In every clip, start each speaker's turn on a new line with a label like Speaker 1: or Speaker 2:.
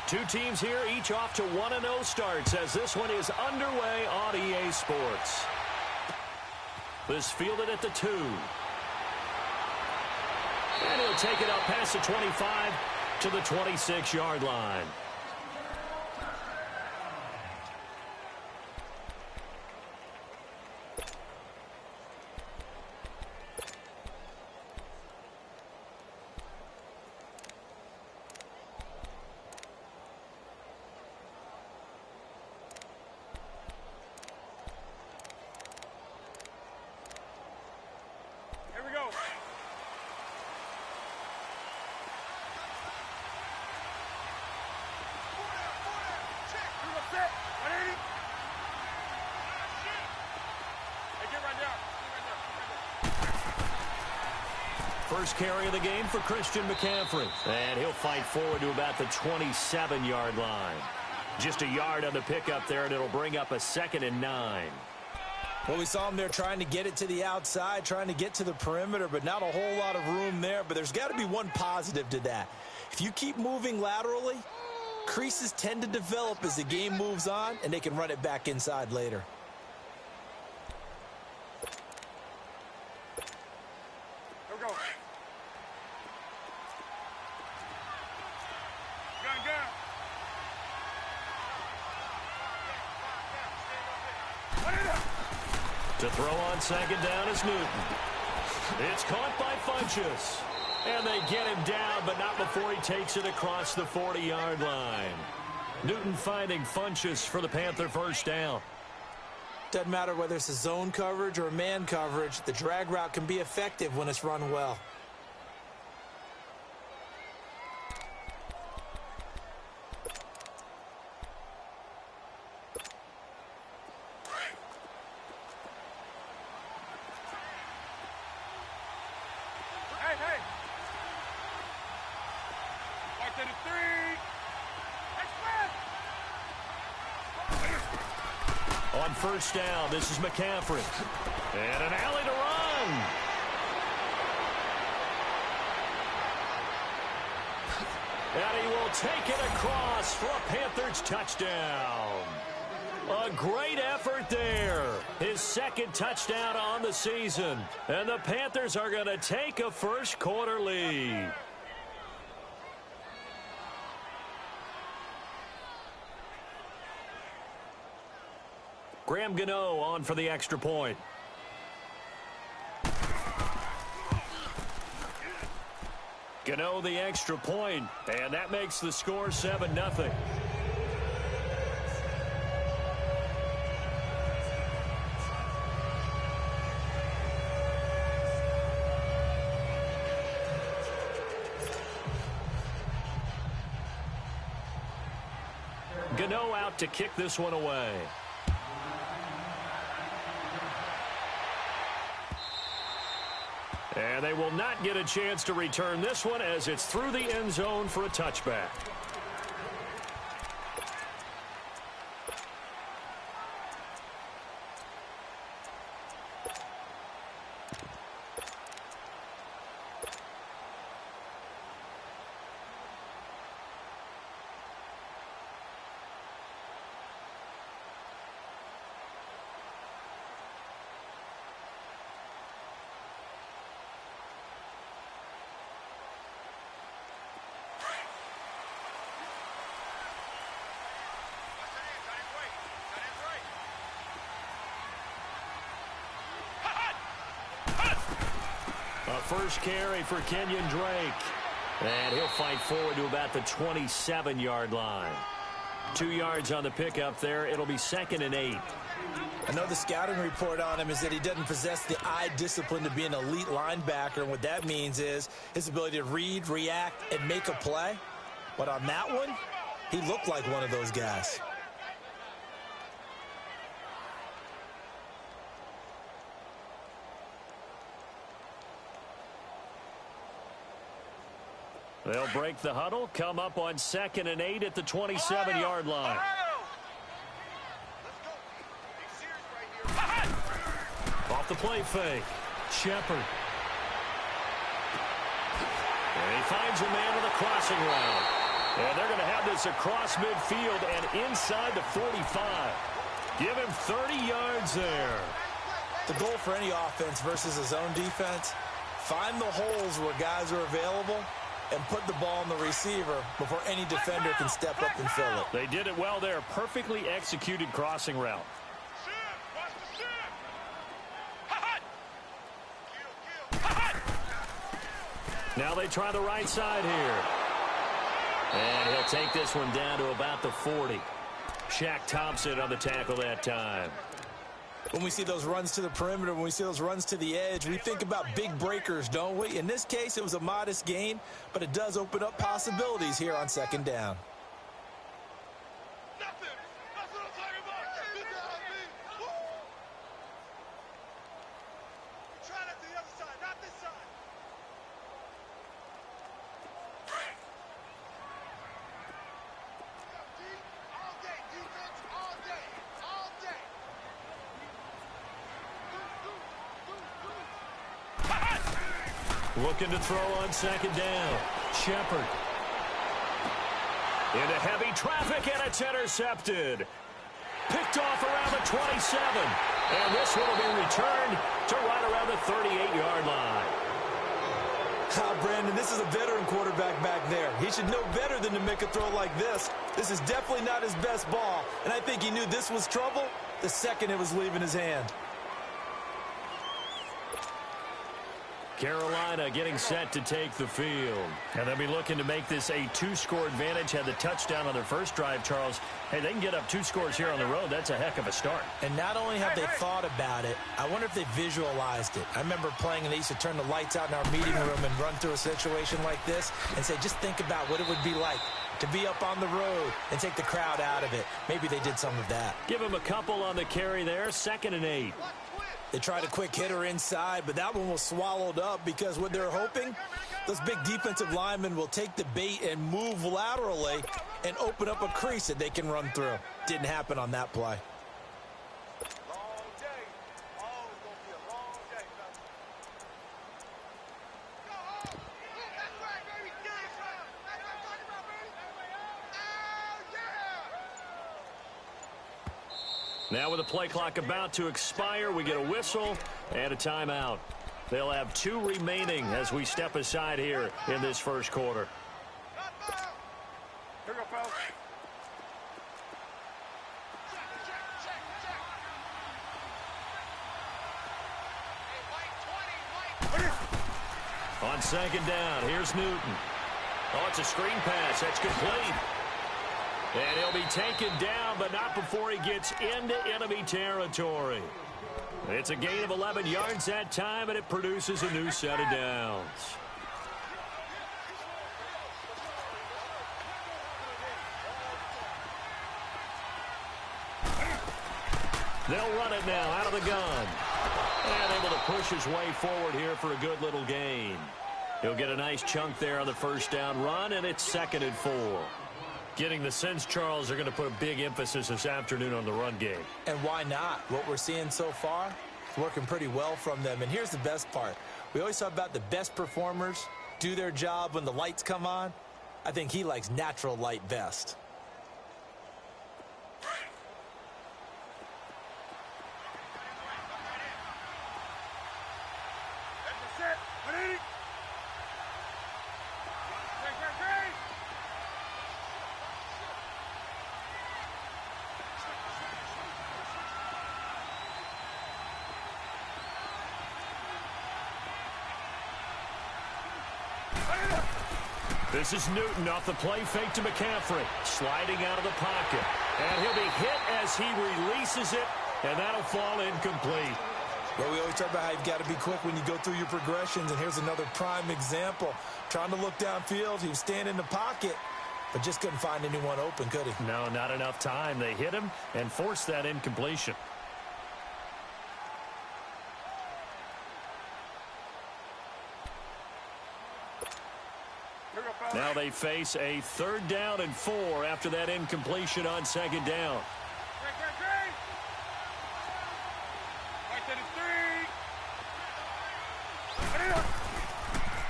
Speaker 1: Two teams here, each off to 1-0 starts as this one is underway on EA Sports. This fielded at the 2. And he'll take it up past the 25 to the 26-yard line. First carry of the game for Christian McCaffrey. And he'll fight forward to about the 27-yard line. Just a yard on the pickup there, and it'll bring up a 2nd and 9.
Speaker 2: Well, we saw him there trying to get it to the outside, trying to get to the perimeter, but not a whole lot of room there. But there's got to be one positive to that. If you keep moving laterally, creases tend to develop as the game moves on, and they can run it back inside later.
Speaker 1: To throw on 2nd down is Newton. It's caught by Funchess. And they get him down, but not before he takes it across the 40-yard line. Newton finding Funchess for the Panther first down.
Speaker 2: Doesn't matter whether it's a zone coverage or a man coverage, the drag route can be effective when it's run well.
Speaker 1: On first down, this is McCaffrey. And an alley to run. And he will take it across for a Panthers touchdown. A great effort there. His 2nd touchdown on the season. And the Panthers are going to take a first quarter lead. Graham Gano on for the extra point. Gano the extra point, and that makes the score 7-0. Gano out to kick this one away. And they will not get a chance to return this one as it's through the end zone for a touchback. First carry for Kenyon Drake. And he'll fight forward to about the 27-yard line. 2 yards on the pickup there. It'll be 2nd and 8.
Speaker 2: I know the scouting report on him is that he doesn't possess the eye discipline to be an elite linebacker. And what that means is his ability to read, react, and make a play. But on that one, he looked like one of those guys.
Speaker 1: They'll break the huddle, come up on 2nd and 8 at the 27-yard line. Off the play fake. Shepard. And he finds a man with a crossing route. And they're going to have this across midfield and inside the 45. Give him 30 yards there.
Speaker 2: The goal for any offense versus a zone defense, find the holes where guys are available and put the ball on the receiver before any defender can step up and fill it.
Speaker 1: They did it well there. Perfectly executed crossing route. Now they try the right side here. And he'll take this one down to about the 40. Shaq Thompson on the tackle that time.
Speaker 2: When we see those runs to the perimeter, when we see those runs to the edge, we think about big breakers, don't we? In this case, it was a modest gain, but it does open up possibilities here on second down.
Speaker 1: Looking to throw on second down. Shepard. Into heavy traffic, and it's intercepted. Picked off around the 27. And this one will be returned to right around the 38-yard line.
Speaker 2: Brandon, this is a veteran quarterback back there. He should know better than to make a throw like this. This is definitely not his best ball, and I think he knew this was trouble the second it was leaving his hand.
Speaker 1: Carolina getting set to take the field. And they'll be looking to make this a two-score advantage. Had the touchdown on their first drive, Charles. Hey, they can get up 2 scores here on the road. That's a heck of a start.
Speaker 2: And not only have they thought about it, I wonder if they visualized it. I remember playing, and they used to turn the lights out in our meeting room and run through a situation like this and say, just think about what it would be like to be up on the road and take the crowd out of it. Maybe they did some of that.
Speaker 1: Give him a couple on the carry there. 2nd and 8.
Speaker 2: They tried a quick hitter inside, but that one was swallowed up because what they're hoping, those big defensive linemen will take the bait and move laterally and open up a crease that they can run through. Didn't happen on that play.
Speaker 1: Now with the play clock about to expire, we get a whistle and a timeout. They'll have 2 remaining as we step aside here in this first quarter.
Speaker 3: Here we go, fellas.
Speaker 1: On second down, here's Newton. Oh, it's a screen pass. That's complete. And he'll be taken down, but not before he gets into enemy territory. It's a gain of 11 yards that time, and it produces a new set of downs. They'll run it now out of the gun. And able to push his way forward here for a good little gain. He'll get a nice chunk there on the first down run, and it's 2nd and 4. Getting the sense, Charles, they're going to put a big emphasis this afternoon on the run game.
Speaker 2: And why not? What we're seeing so far, working pretty well from them. And here's the best part. We always talk about the best performers do their job when the lights come on. I think he likes natural light best.
Speaker 1: This is Newton off the play fake to McCaffrey. Sliding out of the pocket. And he'll be hit as he releases it, and that'll fall incomplete.
Speaker 2: Well, we always talk about how you've got to be quick when you go through your progressions, and here's another prime example. Trying to look downfield, he was standing in the pocket, but just couldn't find anyone open, could he?
Speaker 1: No, not enough time. They hit him and forced that incompletion. Now they face a 3rd down and 4 after that incompletion on 2nd down.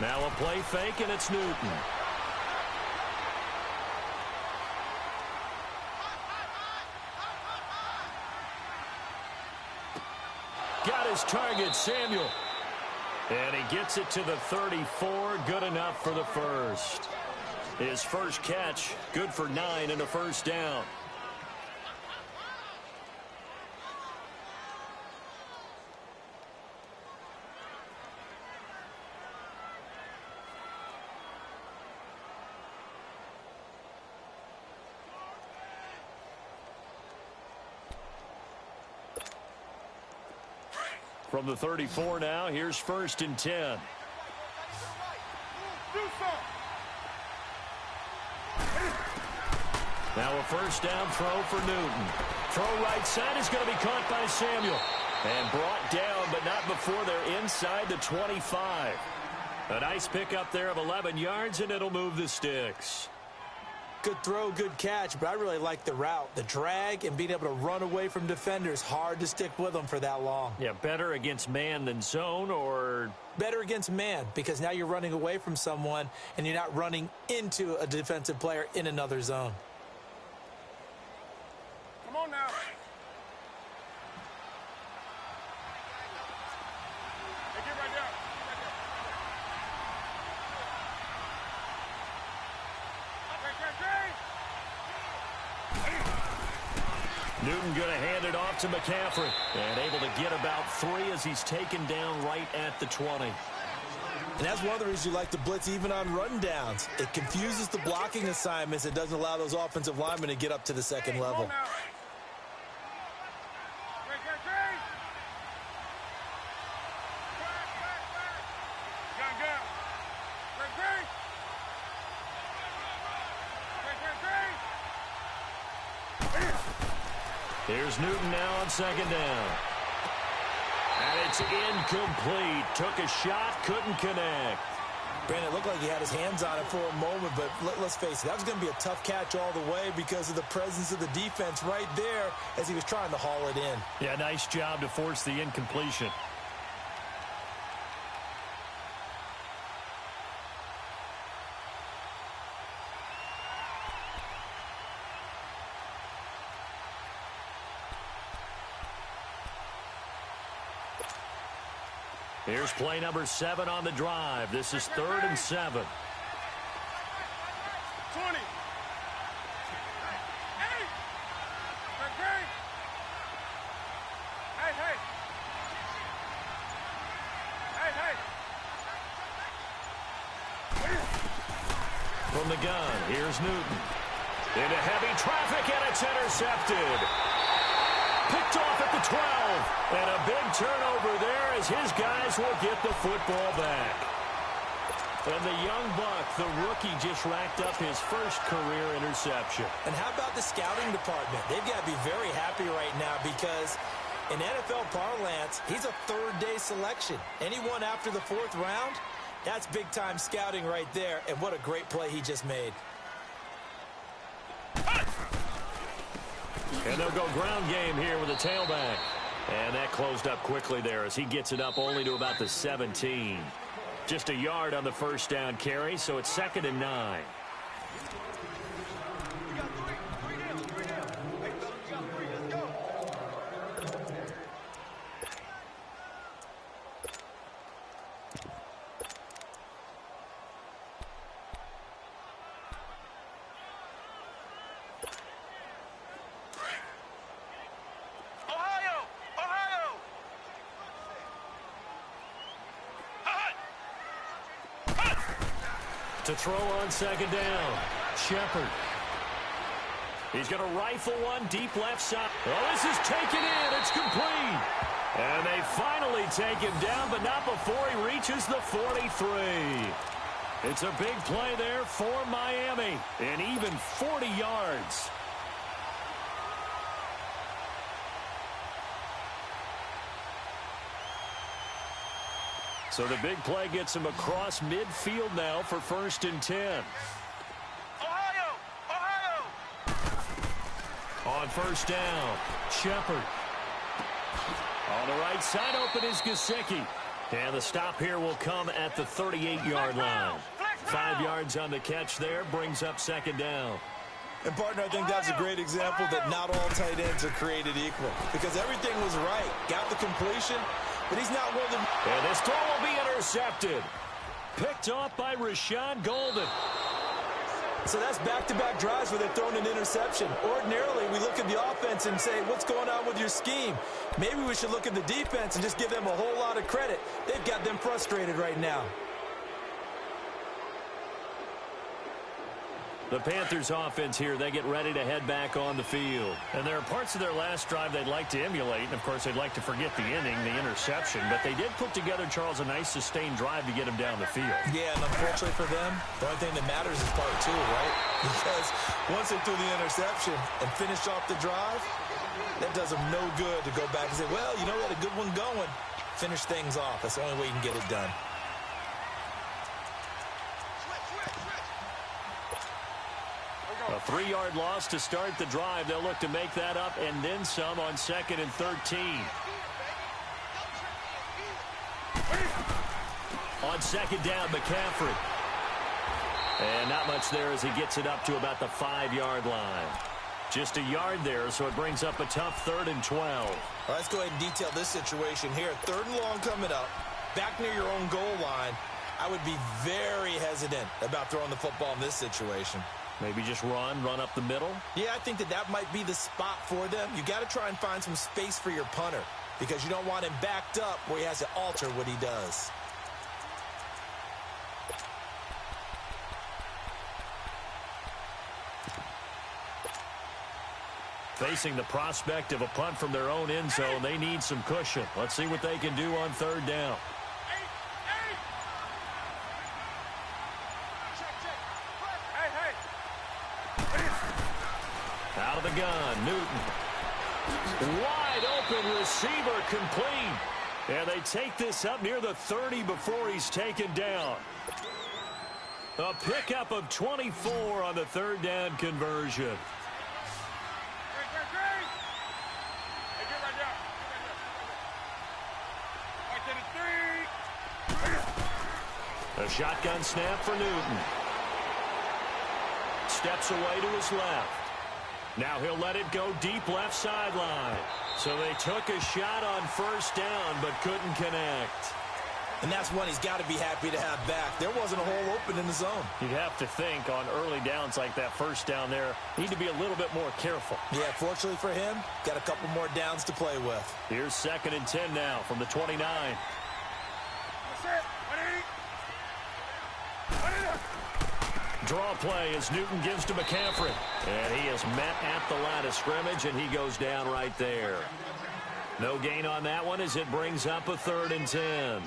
Speaker 1: Now a play fake, and it's Newton. Got his target, Samuel. And he gets it to the 34. Good enough for the first. His first catch, good for 9 and a first down. From the 34 now, here's 1st and 10. Now a first down throw for Newton. Throw right side is going to be caught by Samuel. And brought down, but not before they're inside the 25. A nice pickup there of 11 yards, and it'll move the sticks.
Speaker 2: Good throw, good catch, but I really like the route. The drag and being able to run away from defenders, hard to stick with them for that long.
Speaker 1: Yeah, better against man than zone, or?
Speaker 2: Better against man, because now you're running away from someone and you're not running into a defensive player in another zone.
Speaker 3: Come on now. Hey, get right there.
Speaker 1: Newton going to hand it off to McCaffrey. And able to get about 3 as he's taken down right at the 20.
Speaker 2: And that's one of the reasons you like to blitz even on run downs. It confuses the blocking assignments. It doesn't allow those offensive linemen to get up to the second level.
Speaker 1: Here's Newton now on 2nd down. And it's incomplete. Took a shot, couldn't connect.
Speaker 2: Brandon, it looked like he had his hands on it for a moment, but let's face it, that was going to be a tough catch all the way because of the presence of the defense right there as he was trying to haul it in.
Speaker 1: Yeah, nice job to force the incompletion. Here's play number 7 on the drive. This is 3rd and 7.
Speaker 3: 20.
Speaker 1: From the gun, here's Newton. Into heavy traffic, and it's intercepted. Picked off at the 12. And a big turnover there as his guys will get the football back. And the young buck, the rookie, just racked up his first career interception.
Speaker 2: And how about the scouting department? They've got to be very happy right now because in NFL parlance, he's a 3rd-day selection. Anyone after the 4th round, that's big-time scouting right there. And what a great play he just made.
Speaker 1: And they'll go ground game here with a tailback. And that closed up quickly there as he gets it up only to about the 17. Just a yard on the first down carry, so it's 2nd and 9. To throw on 2nd down, Shepard. He's going to rifle one deep left side. Oh, this is taken in. It's complete. And they finally take him down, but not before he reaches the 43. It's a big play there for Miami, and even 40 yards. So the big play gets him across midfield now for 1st and 10.
Speaker 3: Ohio!
Speaker 1: On 1st down, Shepard. On the right side, open is Gesicki. And the stop here will come at the 38-yard line. 5 yards on the catch there, brings up 2nd down.
Speaker 2: And, partner, I think that's a great example that not all tight ends are created equal because everything was right. Got the completion, but he's not one of them.
Speaker 1: And this throw will be intercepted. Picked off by Rashawn Golden.
Speaker 2: So that's back-to-back drives where they've thrown an interception. Ordinarily, we look at the offense and say, what's going on with your scheme? Maybe we should look at the defense and just give them a whole lot of credit. They've got them frustrated right now.
Speaker 1: The Panthers offense here, they get ready to head back on the field. And there are parts of their last drive they'd like to emulate. And, of course, they'd like to forget the inning, the interception. But they did put together, Charles, a nice sustained drive to get him down the field.
Speaker 2: Yeah, and unfortunately for them, the only thing that matters is part two, right? Because once they threw the interception and finished off the drive, that does them no good to go back and say, well, you know, we had a good one going. Finish things off. That's the only way you can get it done.
Speaker 1: A 3-yard loss to start the drive. They'll look to make that up and then some on 2nd and 13. On 2nd down, McCaffrey. And not much there as he gets it up to about the 5-yard line. Just a yard there, so it brings up a tough 3rd and 12.
Speaker 2: All right, let's go ahead and detail this situation here. 3rd and long coming up, back near your own goal line. I would be very hesitant about throwing the football in this situation.
Speaker 1: Maybe just run up the middle?
Speaker 2: Yeah, I think that might be the spot for them. You got to try and find some space for your punter because you don't want him backed up where he has to alter what he does.
Speaker 1: Facing the prospect of a punt from their own end zone, they need some cushion. Let's see what they can do on 3rd down. Out of the gun, Newton. Wide open receiver complete. And they take this up near the 30 before he's taken down. A pickup of 24 on the 3rd down conversion. A shotgun snap for Newton. Steps away to his left. Now he'll let it go deep left sideline. So they took a shot on 1st down but couldn't connect.
Speaker 2: And that's one he's got to be happy to have back. There wasn't a hole open in the zone.
Speaker 1: You'd have to think on early downs like that 1st down there, need to be a little bit more careful.
Speaker 2: Yeah, fortunately for him, got a couple more downs to play with.
Speaker 1: Here's 2nd and 10 now from the 29. Draw play as Newton gives to McCaffrey. And he is met at the line of scrimmage, and he goes down right there. No gain on that one as it brings up a 3rd and 10.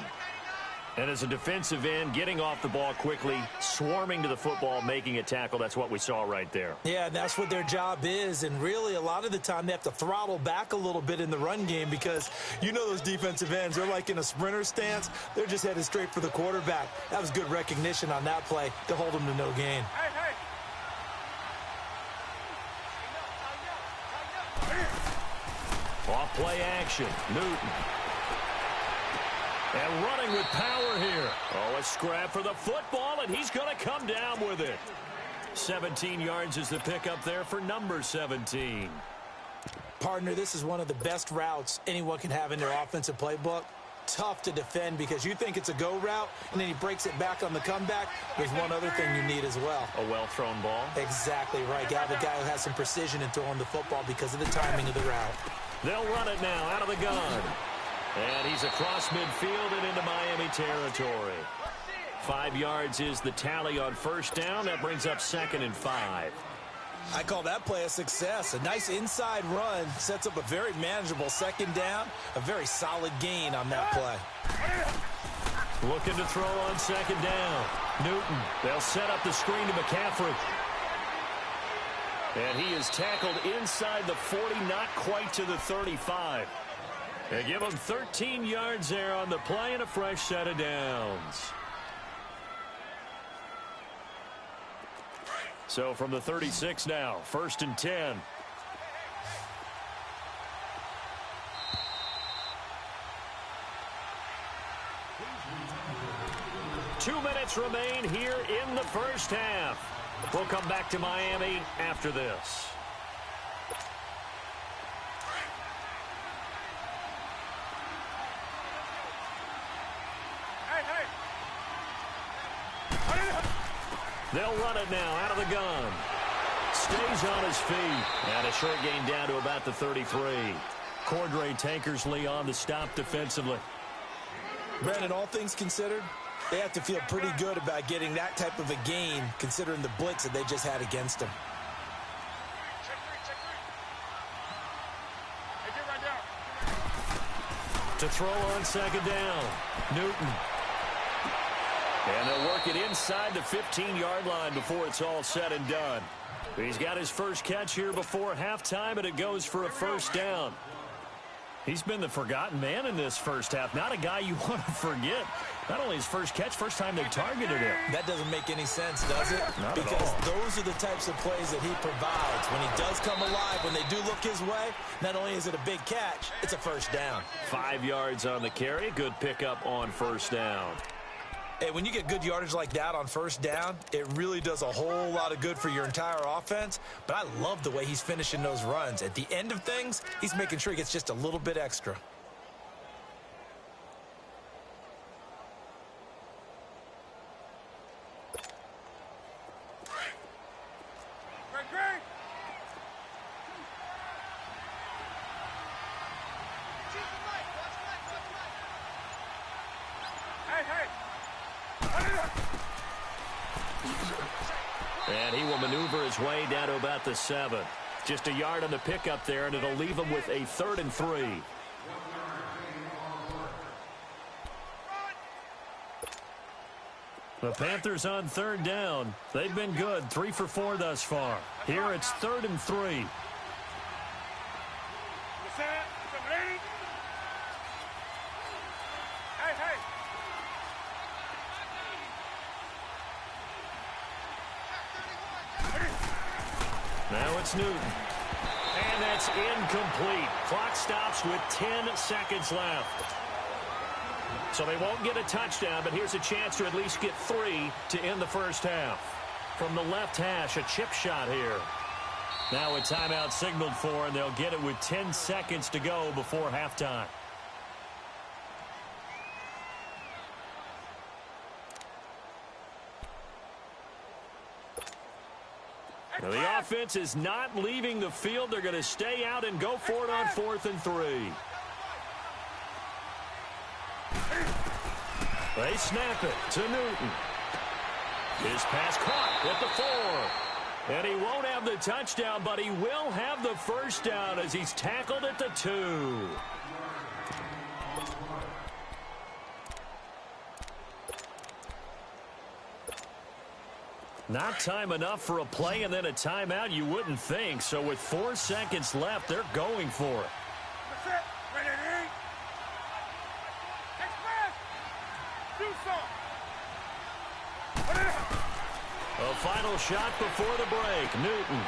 Speaker 1: And as a defensive end, getting off the ball quickly, swarming to the football, making a tackle, that's what we saw right there.
Speaker 2: Yeah, that's what their job is. And really, a lot of the time, they have to throttle back a little bit in the run game because you know those defensive ends, they're like in a sprinter stance. They're just headed straight for the quarterback. That was good recognition on that play to hold them to no gain.
Speaker 1: Off play action, Newton. And running with power here. Oh, a scrap for the football, and he's going to come down with it. 17 yards is the pickup there for number 17.
Speaker 2: Partner, this is one of the best routes anyone can have in their offensive playbook. Tough to defend because you think it's a go route, and then he breaks it back on the comeback. There's one other thing you need as well.
Speaker 1: A well-thrown ball.
Speaker 2: Exactly right. You have a guy who has some precision in throwing the football because of the timing of the route.
Speaker 1: They'll run it now out of the gun. And he's across midfield and into Miami territory. 5 yards is the tally on 1st down. That brings up 2nd and 5.
Speaker 2: I call that play a success. A nice inside run sets up a very manageable 2nd down. A very solid gain on that play.
Speaker 1: Looking to throw on 2nd down. Newton. They'll set up the screen to McCaffrey. And he is tackled inside the 40, not quite to the 35. They give him 13 yards there on the play and a fresh set of downs. So from the 36 now, 1st and 10. Two minutes remain here in the 1st half. We'll come back to Miami after this. They'll run it now out of the gun. Stays on his feet. And a short gain down to about the 33. Cordray Tankersley on the stop defensively.
Speaker 2: Brandon, all things considered, they have to feel pretty good about getting that type of a gain considering the blitz that they just had against them.
Speaker 1: To throw on second down, Newton. And they'll work it inside the 15-yard line before it's all said and done. He's got his first catch here before halftime, and it goes for a first down. He's been the forgotten man in this first half. Not a guy you want to forget. Not only his first catch, first time they targeted him.
Speaker 2: That doesn't make any sense, does it?
Speaker 1: Not
Speaker 2: because
Speaker 1: at all.
Speaker 2: Those are the types of plays that he provides. When he does come alive, when they do look his way, not only is it a big catch, it's a first down.
Speaker 1: 5 yards on the carry. Good pickup on first down.
Speaker 2: Hey, when you get good yardage like that on first down, it really does a whole lot of good for your entire offense. But I love the way he's finishing those runs. At the end of things, he's making sure he gets just a little bit extra.
Speaker 1: And he will maneuver his way down to about the 7. Just a yard on the pickup there, and it'll leave him with a 3rd and 3. The Panthers on 3rd down. They've been good, 3 for 4 thus far. Here it's 3rd and 3. Now it's Newton. And that's incomplete. Clock stops with 10 seconds left. So they won't get a touchdown, but here's a chance to at least get 3 to end the first half. From the left hash, a chip shot here. Now a timeout signaled for, and they'll get it with 10 seconds to go before halftime. The offense is not leaving the field. They're going to stay out and go for it on 4th and 3. They snap it to Newton. His pass caught at the 4. And he won't have the touchdown, but he will have the first down as he's tackled at the 2. Not time enough for a play and then a timeout, you wouldn't think. So with 4 seconds left, they're going for it. A final shot before the break. Newton.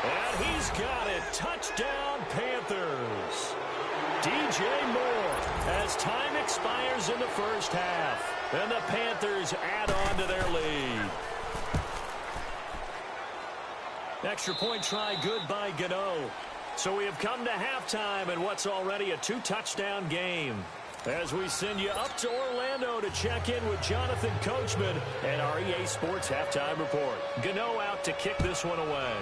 Speaker 1: And he's got it. Touchdown, Panthers. DJ Moore as time expires in the first half. And the Panthers add on to their lead. Extra point try good by Gano. So we have come to halftime in what's already a 2-touchdown game. As we send you up to Orlando to check in with Jonathan Coachman and our EA Sports Halftime Report. Gano out to kick this one away.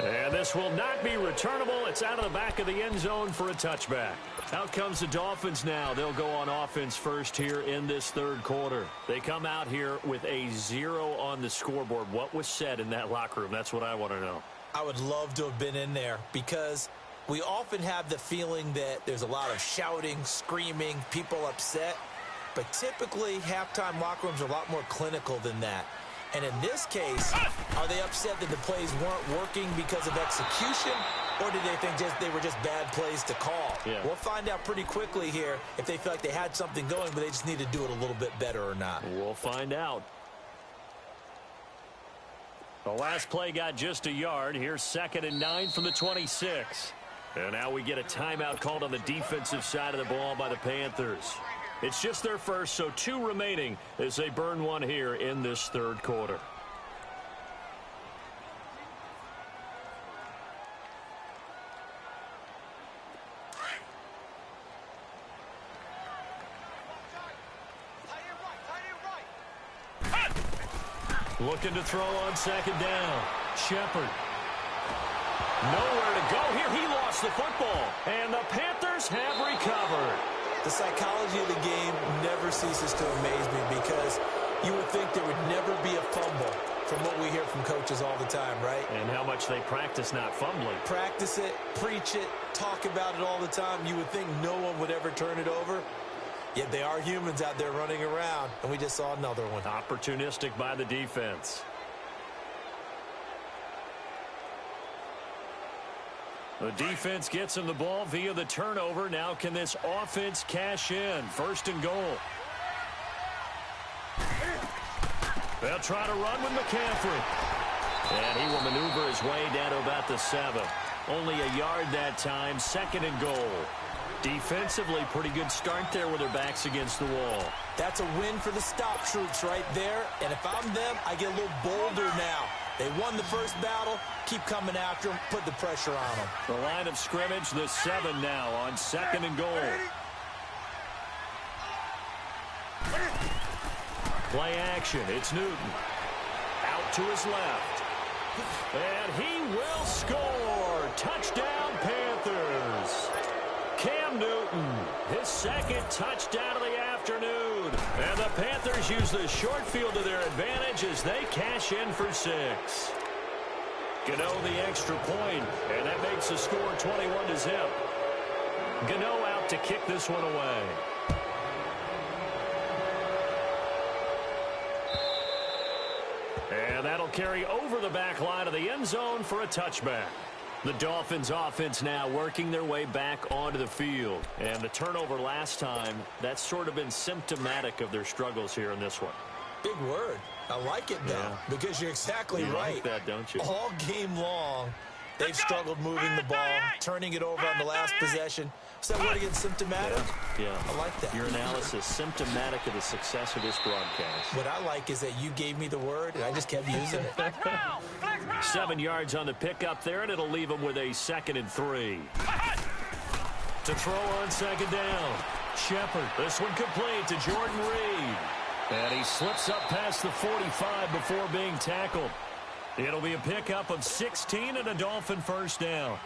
Speaker 1: And this will not be returnable. It's out of the back of the end zone for a touchback. Out comes the Dolphins now. They'll go on offense first here in this 3rd quarter. They come out here with a 0 on the scoreboard. What was said in that locker room? That's what I want to know.
Speaker 2: I would love to have been in there because we often have the feeling that there's a lot of shouting, screaming, people upset. But typically, halftime locker rooms are a lot more clinical than that. And in this case, are they upset that the plays weren't working because of execution, or did they think they were just bad plays to call?
Speaker 1: Yeah.
Speaker 2: We'll find out pretty quickly here if they feel like they had something going, but they just need to do it a little bit better or not.
Speaker 1: We'll find out. The last play got just a yard. Here's 2nd and 9 from the 26. And now we get a timeout called on the defensive side of the ball by the Panthers. It's just their first, so 2 remaining as they burn one here in this third quarter. Looking to throw on second down. Shepard. Nowhere to go here. He lost the football. And the Panthers have recovered.
Speaker 2: The psychology of the game never ceases to amaze me because you would think there would never be a fumble from what we hear from coaches all the time, right?
Speaker 1: And how much they practice not fumbling.
Speaker 2: Practice it, preach it, talk about it all the time. You would think no one would ever turn it over. Yet they are humans out there running around, and we just saw another one.
Speaker 1: Opportunistic by the defense. The defense gets him the ball via the turnover. Now can this offense cash in? First and goal. They'll try to run with McCaffrey. And he will maneuver his way down to about the 7. Only a yard that time. Second and goal. Defensively, pretty good start there with their backs against the wall.
Speaker 2: That's a win for the stop troops right there. And if I'm them, I get a little bolder now. They won the first battle. Keep coming after them. Put the pressure on them.
Speaker 1: The line of scrimmage, the 7 now on second and goal. Play action. It's Newton. Out to his left. And he will score. Touchdown, Panthers. Cam Newton, his second touchdown of the afternoon. And the Panthers use the short field to their advantage as they cash in for 6. Gano the extra point, and that makes the score 21-0. Gano out to kick this one away. And that'll carry over the back line of the end zone for a touchback. The Dolphins offense now working their way back onto the field. And the turnover last time, that's sort of been symptomatic of their struggles here in this one.
Speaker 2: Big word. I like it, though,
Speaker 1: yeah.
Speaker 2: Because you're exactly
Speaker 1: you
Speaker 2: right.
Speaker 1: Like that, don't you?
Speaker 2: All game long, they've struggled moving the ball, turning it over on the last possession. Is that word again, symptomatic?
Speaker 1: Yeah.
Speaker 2: I like that.
Speaker 1: Your analysis, symptomatic of the success of this broadcast.
Speaker 2: What I like is that you gave me the word, and I just kept using it.
Speaker 1: 7 yards on the pickup there, and it'll leave them with a 2nd and 3. To throw on second down. Shepard. This one complete to Jordan Reed. And he slips up past the 45 before being tackled. It'll be a pickup of 16 and a Dolphin first down.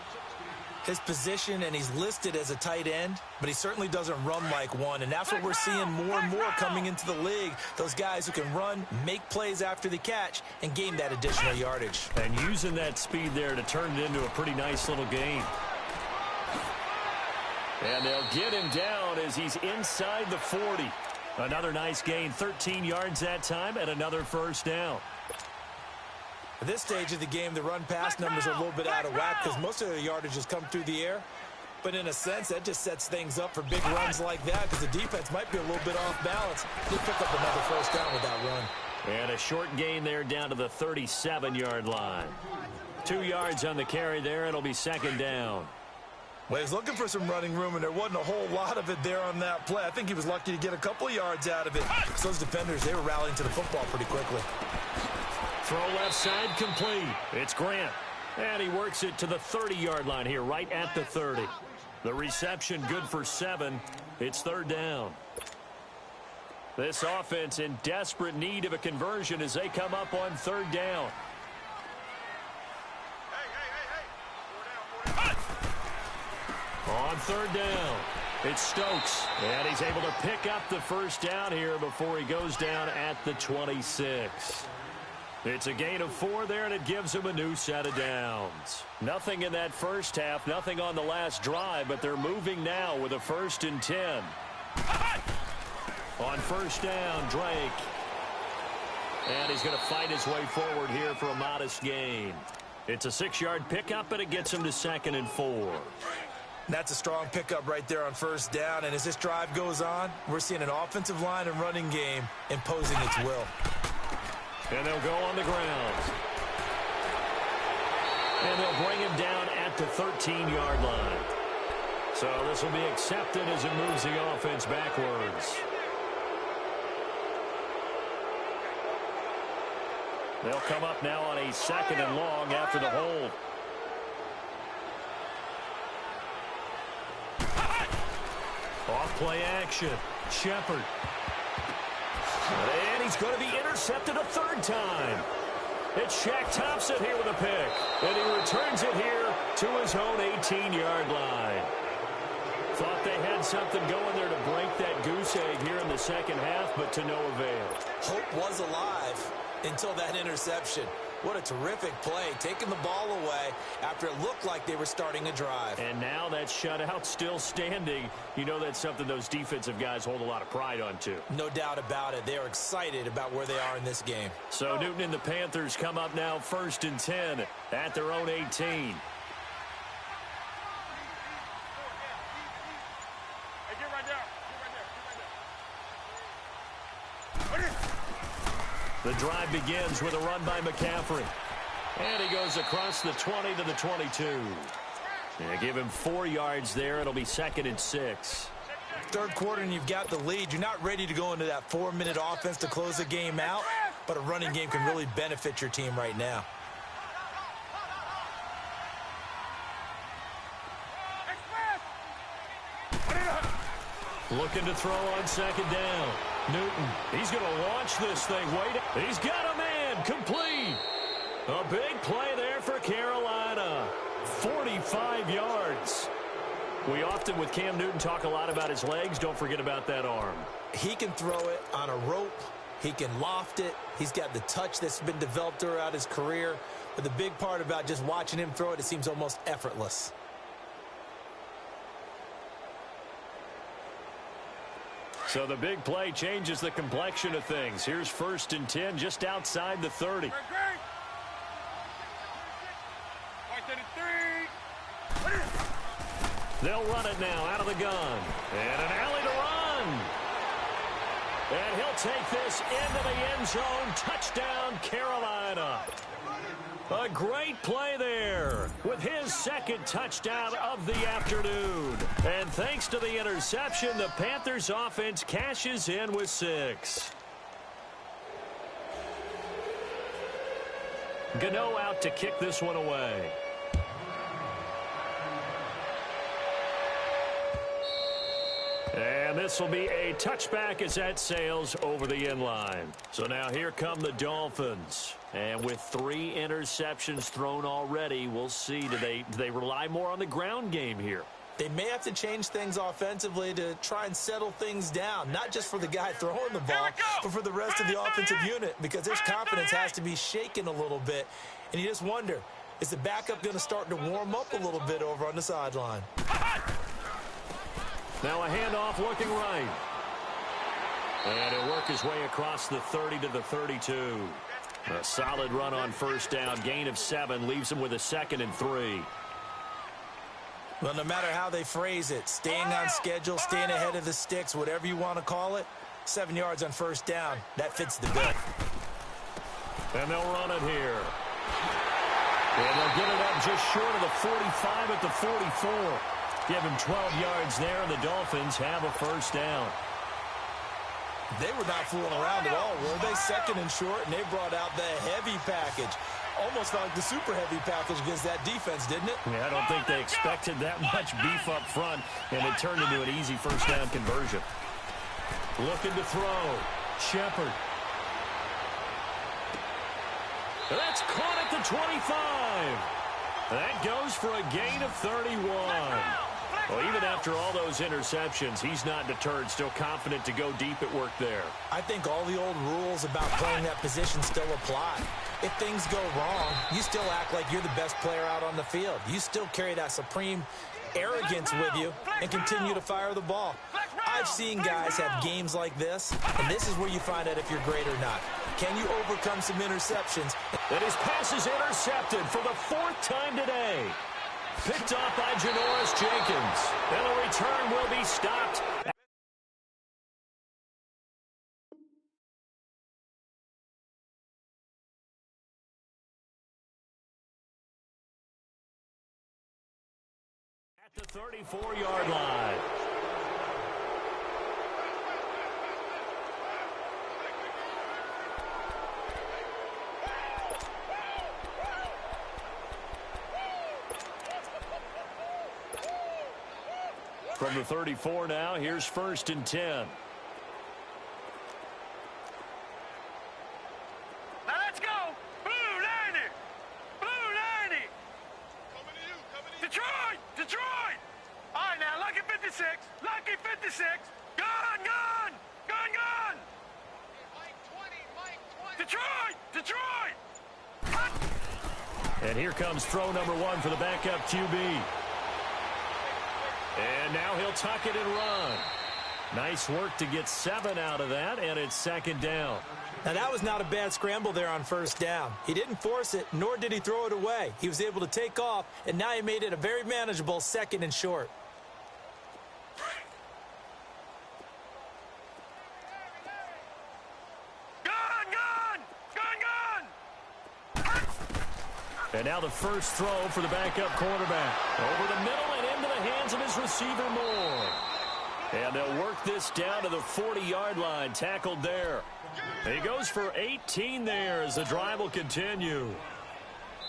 Speaker 2: His position, and he's listed as a tight end, but he certainly doesn't run like one, and that's what we're seeing more and more coming into the league. Those guys who can run, make plays after the catch, and gain that additional yardage.
Speaker 1: And using that speed there to turn it into a pretty nice little gain. And they'll get him down as he's inside the 40. Another nice gain, 13 yards that time, and another first down.
Speaker 2: At this stage of the game, the run-pass numbers are a little bit out of whack because most of the yardage has come through the air. But in a sense, that just sets things up for big runs like that because the defense might be a little bit off balance. They pick up another first down with that run.
Speaker 1: And a short gain there down to the 37-yard line. 2 yards on the carry there. It'll be second down.
Speaker 2: Well, he was looking for some running room, and there wasn't a whole lot of it there on that play. I think he was lucky to get a couple yards out of it. So those defenders, they were rallying to the football pretty quickly.
Speaker 1: Throw left side complete. It's Grant. And he works it to the 30-yard line here, right at the 30. The reception good for 7. It's third down. This offense in desperate need of a conversion as they come up on third down. On third down, it's Stokes. And he's able to pick up the first down here before he goes down at the 26. It's a gain of 4 there, and it gives him a new set of downs. Nothing in that first half, nothing on the last drive, but they're moving now with a 1st and 10. On first down, Drake. And he's going to fight his way forward here for a modest gain. It's a 6-yard pickup, and it gets him to 2nd and 4.
Speaker 2: That's a strong pickup right there on first down, and as this drive goes on, we're seeing an offensive line and running game imposing its will.
Speaker 1: And they'll go on the ground. And they'll bring him down at the 13-yard line. So this will be accepted as it moves the offense backwards. They'll come up now on a 2nd and long after the hold. Off play action. Shepard. And he's going to be intercepted a 3rd time. It's Shaq Thompson here with a pick. And he returns it here to his own 18-yard line. Thought they had something going there to break that goose egg here in the 2nd half, but to no avail.
Speaker 2: Hope was alive until that interception. What a terrific play, taking the ball away after it looked like they were starting a drive.
Speaker 1: And now that shutout still standing. You know that's something those defensive guys hold a lot of pride on, too.
Speaker 2: No doubt about it. They are excited about where they are in this game.
Speaker 1: So Newton and the Panthers come up now 1st and 10 at their own 18.
Speaker 3: Hey, get right there. Get right there.
Speaker 1: The drive begins with a run by McCaffrey. And he goes across the 20 to the 22. Yeah, give him 4 yards there. It'll be 2nd and 6.
Speaker 2: 3rd quarter and you've got the lead. You're not ready to go into that 4-minute offense to close the game out, but a running game can really benefit your team right now.
Speaker 1: Looking to throw on 2nd down. Newton, he's going to launch this thing. Wait, he's got a man. Complete. A big play there for Carolina. 45 yards. We often, with Cam Newton, talk a lot about his legs. Don't forget about that arm.
Speaker 2: He can throw it on a rope. He can loft it. He's got the touch that's been developed throughout his career. But the big part about just watching him throw it, it seems almost effortless.
Speaker 1: So the big play changes the complexion of things. Here's 1st and 10 just outside the 30. They'll run it now out of the gun. And an alley to run. And he'll take this into the end zone. Touchdown, Carolina. A great play there with his 2nd touchdown of the afternoon. And thanks to the interception, the Panthers offense cashes in with 6. Gano out to kick this one away. And this will be a touchback as that sails over the end line. So now here come the Dolphins. And with 3 interceptions thrown already, we'll see. Do they rely more on the ground game here?
Speaker 2: They may have to change things offensively to try and settle things down, not just for the guy throwing the ball, but for the rest of the offensive unit, because their confidence has to be shaken a little bit. And you just wonder, is the backup going to start to warm up a little bit over on the sideline?
Speaker 1: Now a handoff looking right. And he'll work his way across the 30 to the 32. A solid run on 1st down. Gain of 7 leaves him with a 2nd and 3.
Speaker 2: Well, no matter how they phrase it, staying on schedule, staying ahead of the sticks, whatever you want to call it, 7 yards on 1st down, that fits the bill.
Speaker 1: And they'll run it here. And they'll get it up just short of the 45 at the 44. Give him 12 yards there, and the Dolphins have a 1st down.
Speaker 2: They were not fooling around at all, were they? 2nd and short, and they brought out the heavy package. Almost felt like the super heavy package against that defense, didn't it?
Speaker 1: Yeah, I don't think they expected that much beef up front, and it turned into an easy 1st down conversion. Looking to throw. Shepard. That's caught at the 25. That goes for a gain of 31. Well, even after all those interceptions, he's not deterred, still confident to go deep at work there.
Speaker 2: I think all the old rules about playing that position still apply. If things go wrong, you still act like you're the best player out on the field. You still carry that supreme arrogance with you and continue to fire the ball. I've seen guys have games like this, and this is where you find out if you're great or not. Can you overcome some interceptions?
Speaker 1: And his pass is intercepted for the 4th time today. Picked off by Janoris Jenkins. And the return will be stopped. The 34-yard line. From the 34 now, here's 1st and 10.
Speaker 3: Now let's go. Blue 90. Blue 90. Coming to you. Coming to you. Detroit. Detroit. All right, now, lucky 56. Lucky 56. Gun, gun. Gun, gun. Mike 20. Mike 20. Detroit. Detroit.
Speaker 1: And here comes throw number 1 for the backup QB. And now he'll tuck it and run. Nice work to get 7 out of that, and it's 2nd down.
Speaker 2: Now, that was not a bad scramble there on 1st down. He didn't force it, nor did he throw it away. He was able to take off, and now he made it a very manageable 2nd and short.
Speaker 3: Gun, gun. Gun, gun.
Speaker 1: And now the first throw for the backup quarterback. Over the middle and into the hands of his receiver, Moore. And they'll work this down to the 40-yard line, tackled there. He goes for 18 there as the drive will continue.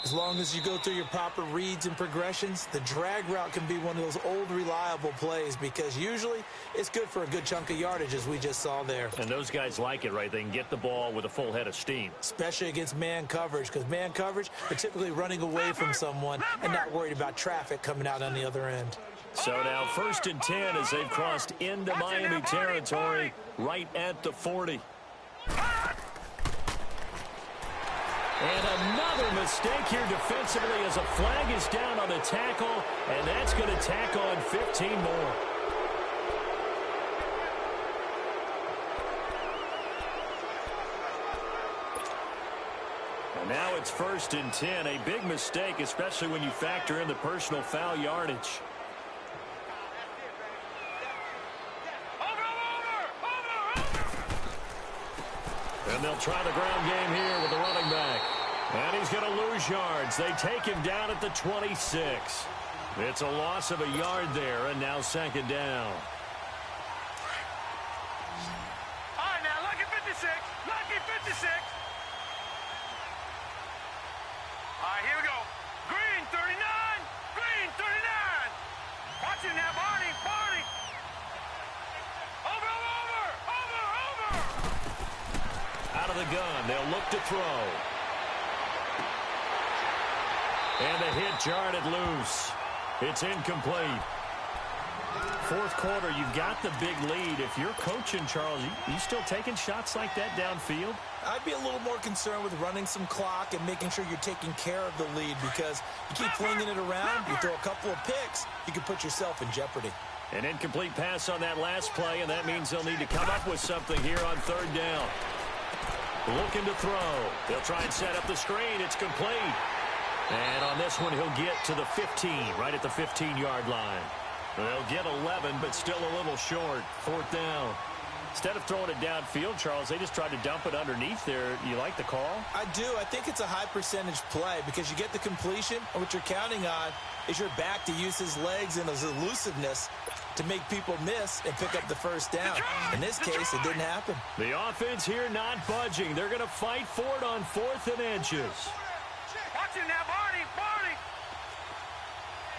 Speaker 2: As long as you go through your proper reads and progressions, the drag route can be one of those old reliable plays because usually it's good for a good chunk of yardage, as we just saw there.
Speaker 1: And those guys like it, right? They can get the ball with a full head of steam.
Speaker 2: Especially against man coverage, because man coverage are typically running away from someone and not worried about traffic coming out on the other end.
Speaker 1: So now 1st and 10 as they've crossed into Miami territory right at the 40. And another mistake here defensively as a flag is down on the tackle, and that's going to tack on 15 more. And now it's 1st and 10, a big mistake, especially when you factor in the personal foul yardage. And they'll try the ground game here with the running back. And he's going to lose yards. They take him down at the 26. It's a loss of a yard there, and now 2nd down.
Speaker 3: All right, now, lucky 56. Lucky 56. All right, here we go. Green 39. Green 39. Watch it now, Barney. Barney. Over.
Speaker 1: Out of the gun, they'll look to throw. And the hit jarred it loose. It's incomplete. 4th quarter, you've got the big lead. If you're coaching, Charles, you still taking shots like that downfield?
Speaker 2: I'd be a little more concerned with running some clock and making sure you're taking care of the lead because you keep flinging it around, you throw a couple of picks, you can put yourself in jeopardy.
Speaker 1: An incomplete pass on that last play, and that means they'll need to come up with something here on 3rd down. Looking to throw. They'll try and set up the screen. It's complete. And on this one, he'll get to the 15, right at the 15-yard line. They'll get 11, but still a little short. 4th down. Instead of throwing it downfield, Charles, they just tried to dump it underneath there. You like the call?
Speaker 2: I do. I think it's a high-percentage play because you get the completion, and what you're counting on is your back to use his legs and his elusiveness to make people miss and pick up the 1st down. In this case, it didn't happen.
Speaker 1: The offense here not budging. They're going to fight for it on 4th and inches.
Speaker 3: Watch it now, Barney. Barney.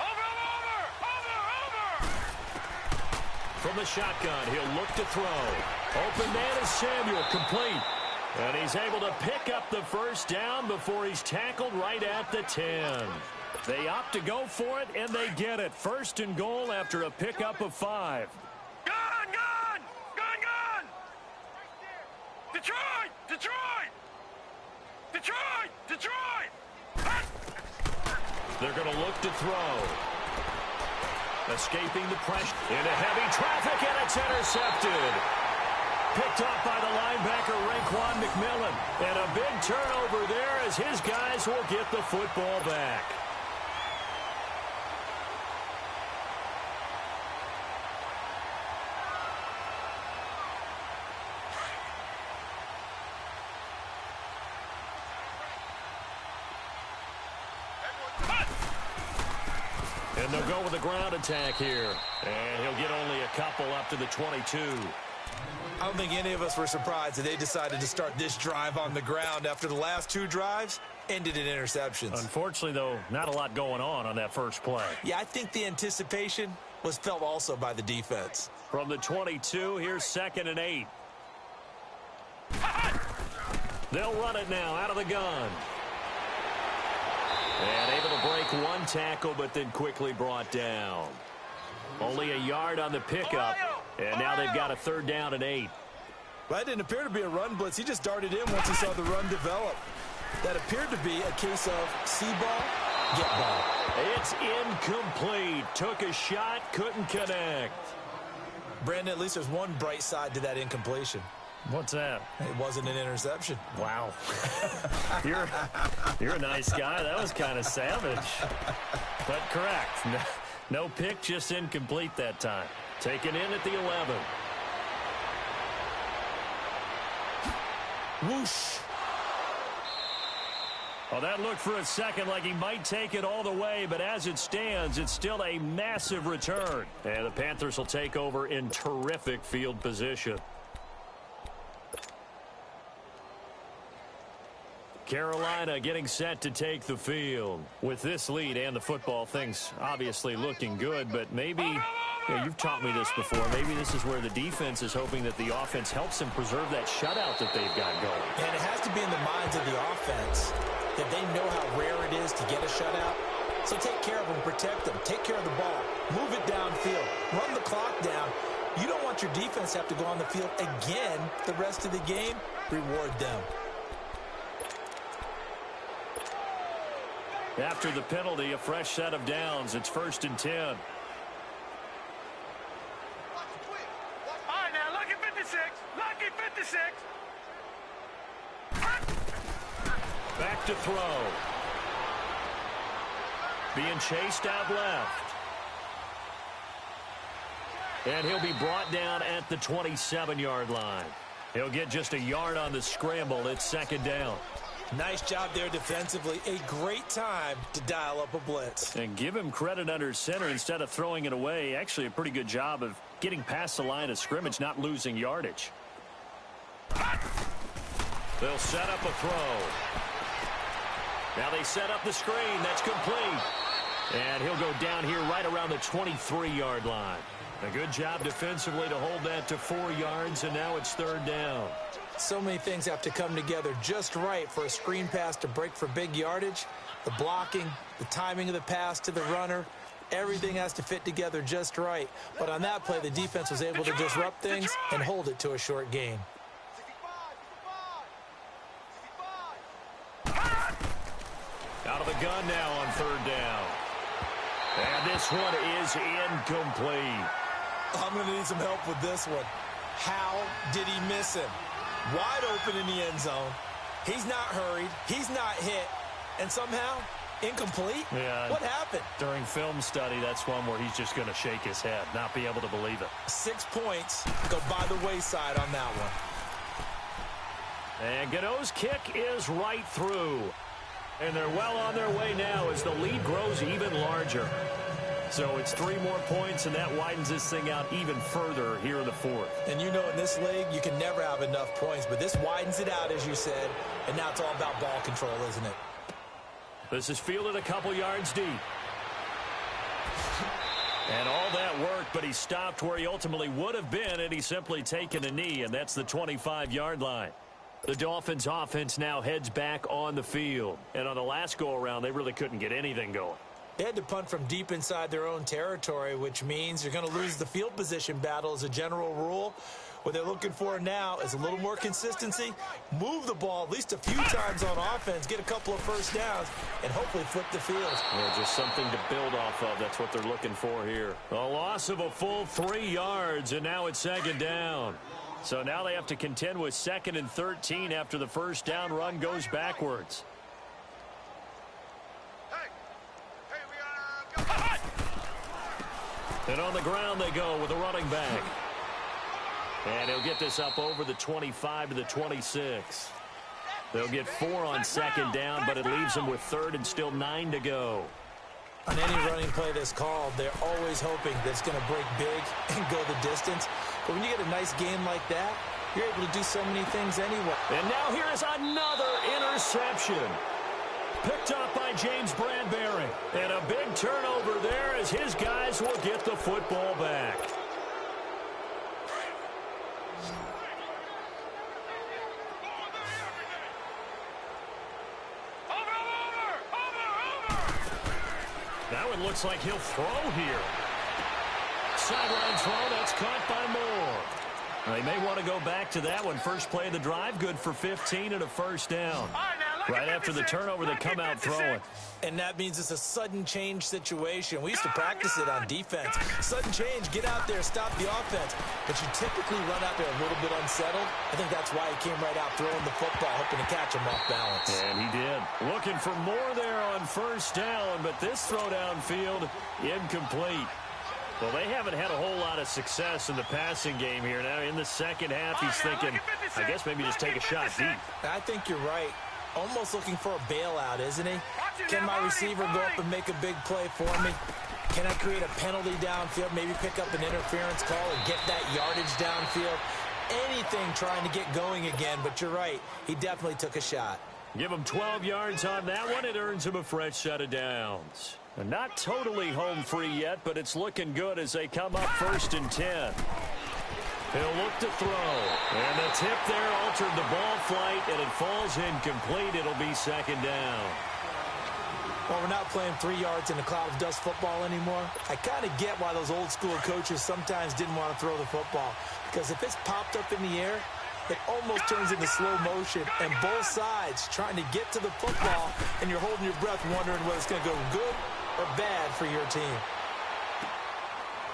Speaker 3: Over.
Speaker 1: From the shotgun, he'll look to throw. Open man is Samuel, complete. And he's able to pick up the 1st down before he's tackled right at the 10. They opt to go for it, and they get it. 1st and goal after a pickup of 5.
Speaker 3: Gun. Detroit.
Speaker 1: They're going to look to throw. Escaping the pressure into heavy traffic, and it's intercepted. Picked off by the linebacker, Raekwon McMillan. And a big turnover there as his guys will get the football back. And they'll go with a ground attack here. And he'll get only a couple up to the 22.
Speaker 2: I don't think any of us were surprised that they decided to start this drive on the ground after the last two drives ended in interceptions.
Speaker 1: Unfortunately, though, not a lot going on that first play.
Speaker 2: Yeah, I think the anticipation was felt also by the defense.
Speaker 1: From the 22, here's 2nd and 8. They'll run it now out of the gun. And able to break one tackle, but then quickly brought down. Only a yard on the pickup, and now they've got a 3rd down and 8.
Speaker 2: That didn't appear to be a run blitz. He just darted in once he saw the run develop. That appeared to be a case of see ball, get ball.
Speaker 1: It's incomplete. Took a shot, couldn't connect.
Speaker 2: Brandon, at least there's one bright side to that incompletion.
Speaker 1: What's that?
Speaker 2: It wasn't an interception.
Speaker 1: Wow. You're a nice guy. That was kind of savage. But correct. No pick, just incomplete that time. Taken in at the 11.
Speaker 2: Whoosh.
Speaker 1: Well, that looked for a second like he might take it all the way, but as it stands, it's still a massive return. And the Panthers will take over in terrific field position. Carolina getting set to take the field. With this lead and the football, things obviously looking good, but maybe, you've taught me this before, maybe this is where the defense is hoping that the offense helps them preserve that shutout that they've got going.
Speaker 2: And it has to be in the minds of the offense that they know how rare it is to get a shutout. So take care of them, protect them, take care of the ball, move it downfield, run the clock down. You don't want your defense to have to go on the field again the rest of the game. Reward them.
Speaker 1: After the penalty, a fresh set of downs. It's 1st and 10.
Speaker 3: All right, now, lucky 56. Lucky 56.
Speaker 1: Back to throw. Being chased out left. And he'll be brought down at the 27-yard line. He'll get just a yard on the scramble. It's 2nd down.
Speaker 2: Nice job there defensively. A great time to dial up a blitz.
Speaker 1: And give him credit under center instead of throwing it away. Actually, a pretty good job of getting past the line of scrimmage, not losing yardage. They'll set up a throw. Now they set up the screen. That's complete. And he'll go down here right around the 23-yard line. A good job defensively to hold that to 4 yards, and now it's 3rd down.
Speaker 2: So many things have to come together just right for a screen pass to break for big yardage. The blocking, the timing of the pass to the runner, everything has to fit together just right. But on that play, the defense was able to disrupt things and hold it to a short gain.
Speaker 1: Out of the gun now on 3rd down. And this one is incomplete.
Speaker 2: I'm going to need some help with this one. How did he miss him? Wide open in the end zone. He's not hurried. He's not hit. And somehow, incomplete?
Speaker 1: Yeah.
Speaker 2: What happened?
Speaker 1: During film study, that's one where he's just going to shake his head, not be able to believe it.
Speaker 2: 6 points go by the wayside on that one.
Speaker 1: And Gano's kick is right through. And they're well on their way now as the lead grows even larger. So it's 3 more points, and that widens this thing out even further here in the 4th.
Speaker 2: And you know in this league, you can never have enough points, but this widens it out, as you said, and now it's all about ball control, isn't it?
Speaker 1: This is fielded a couple yards deep. And all that worked, but he stopped where he ultimately would have been, and he's simply taken a knee, and that's the 25-yard line. The Dolphins' offense now heads back on the field. And on the last go-around, they really couldn't get anything going.
Speaker 2: They had to punt from deep inside their own territory, which means you're going to lose the field position battle as a general rule. What they're looking for now is a little more consistency, move the ball at least a few times on offense, get a couple of first downs, and hopefully flip the field.
Speaker 1: Yeah, just something to build off of. That's what they're looking for here. A loss of a full 3 yards, and now it's 2nd down. So now they have to contend with 2nd and 13 after the first down run goes backwards. And on the ground they go with a running back. And he'll get this up over the 25 to the 26. They'll get 4 on 2nd down, but it leaves them with 3rd and still 9 to go.
Speaker 2: On any running play that's called, they're always hoping that it's going to break big and go the distance. But when you get a nice game like that, you're able to do so many things anyway.
Speaker 1: And now here is another interception. Picked up by James Bradbury. And a big turnover there as his guys will get the football back. That one looks like he'll throw here. Sideline throw, that's caught by Moore. They may want to go back to that one. First play of the drive, good for 15 and a first down. Right after the turnover, they come out throwing.
Speaker 2: And that means it's a sudden change situation. We used to practice it on defense. Sudden change, get out there, stop the offense. But you typically run out there a little bit unsettled. I think that's why he came right out throwing the football, hoping to catch him off balance.
Speaker 1: And he did. Looking for more there on first down, but this throw downfield, incomplete. Well, they haven't had a whole lot of success in the passing game here. Now, in the second half, he's thinking, I guess maybe just take a shot deep.
Speaker 2: I think you're right. Almost looking for a bailout, isn't he? Can my receiver go up and make a big play for me? Can I create a penalty downfield, maybe pick up an interference call and get that yardage downfield? Anything trying to get going again, but you're right. He definitely took a shot.
Speaker 1: Give him 12 yards on that one. It earns him a fresh set of downs. And not totally home free yet, but it's looking good as they come up 1st and 10. He'll look to throw. And the tip there altered the ball flight, and it falls incomplete. It'll be 2nd down.
Speaker 2: Well, we're not playing 3 yards in a cloud of dust football anymore. I kind of get why those old school coaches sometimes didn't want to throw the football. Because if it's popped up in the air, it almost turns into slow motion, and both sides trying to get to the football, and you're holding your breath wondering whether it's going to go good or bad for your team.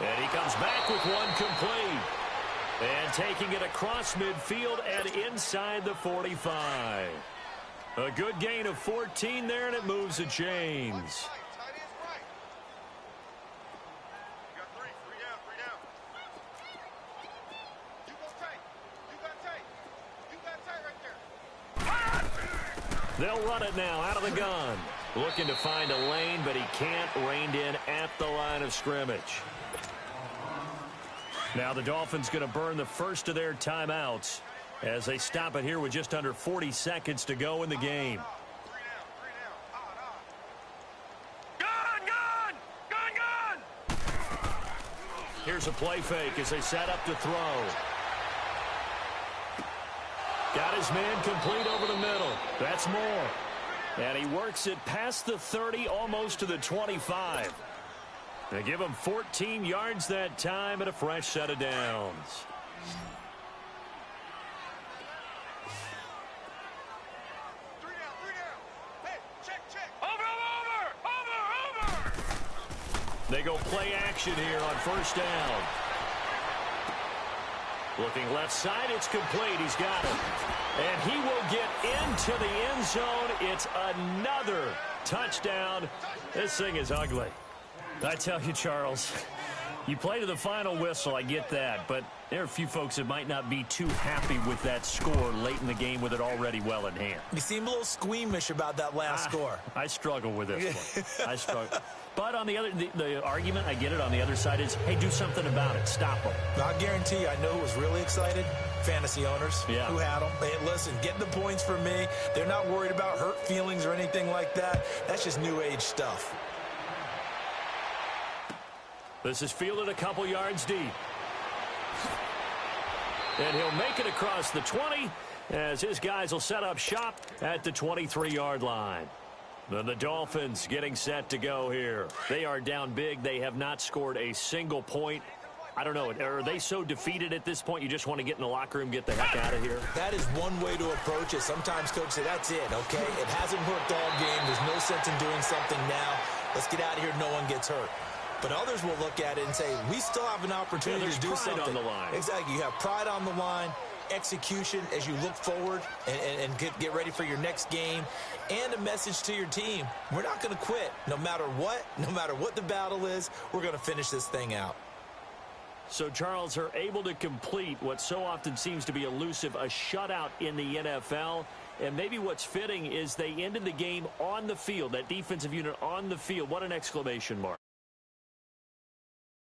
Speaker 1: And he comes back with one complete. And taking it across midfield and inside the 45. A good gain of 14 there, and it moves the chains. They'll run it now out of the gun. Looking to find a lane, but he can't. Reined in at the line of scrimmage. Now the Dolphins going to burn the first of their timeouts as they stop it here with just under 40 seconds to go in the game.
Speaker 3: Gun!
Speaker 1: Here's a play fake as they set up to throw. Got his man complete over the middle. That's Moore. And he works it past the 30, almost to the 25. They give him 14 yards that time and a fresh set of downs.
Speaker 3: Three down. Hey, check. Over.
Speaker 1: They go play action here on first down. Looking left side, it's complete. He's got it. And he will get into the end zone. It's another touchdown. This thing is ugly. I tell you, Charles, you play to the final whistle, I get that, but there are a few folks that might not be too happy with that score late in the game with it already well in hand.
Speaker 2: You seem a little squeamish about that last score.
Speaker 1: I struggle with this one. I struggle. But on the other, the argument, I get it, on the other side is, hey, do something about it. Stop them.
Speaker 2: I guarantee you, I know who was really excited. Fantasy owners who had them. Hey, listen, get the points for me. They're not worried about hurt feelings or anything like that. That's just new age stuff.
Speaker 1: This is fielded a couple yards deep. And he'll make it across the 20 as his guys will set up shop at the 23-yard line. Then the Dolphins getting set to go here. They are down big. They have not scored a single point. I don't know. Are they so defeated at this point you just want to get in the locker room, get the heck out of here?
Speaker 2: That is one way to approach it. Sometimes coaches say, that's it, okay? It hasn't worked all game. There's no sense in doing something now. Let's get out of here. No one gets hurt. But others will look at it and say, we still have an opportunity to do something.
Speaker 1: On the line.
Speaker 2: Exactly. You have pride on the line, execution as you look forward and get ready for your next game, and a message to your team. We're not going to quit. No matter what the battle is, we're going to finish this thing out.
Speaker 1: So, Charles, are able to complete what so often seems to be elusive, a shutout in the NFL. And maybe what's fitting is they ended the game on the field, that defensive unit on the field. What an exclamation mark.